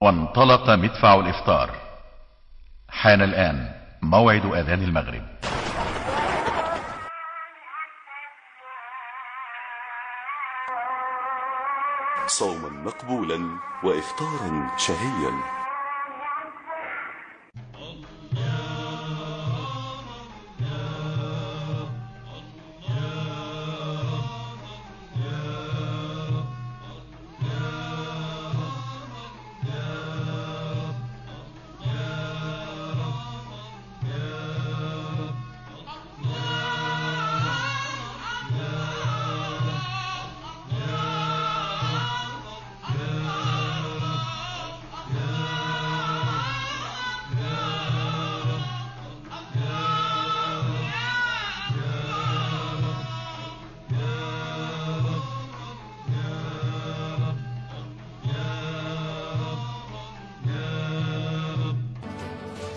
وانطلق مدفع الإفطار. حان الآن موعد أذان المغرب. صوما مقبولا وإفطارا شهيا.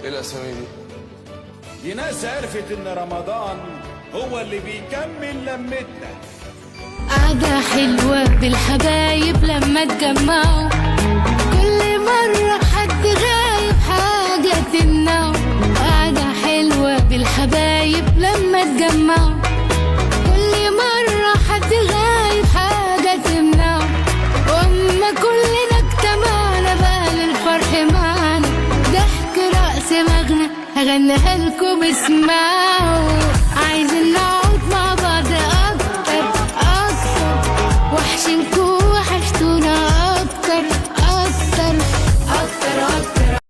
ايه الاسامي دي ناس عرفت ان رمضان هو اللي بيكمل لمتنا. قعدة حلوة بالحبايب لما تجمعوا، كل مرة حد غايب حاجة تمنعه. قعدة حلوة بالحبايب لما تجمعوا، كل مرة حد غايب حاجة تمنعه. واما كلنا اجتمعنا بقى للفرح معانا، ضحك رقص مغنى هغنيها لكم اسمعوا. عايزين نقعد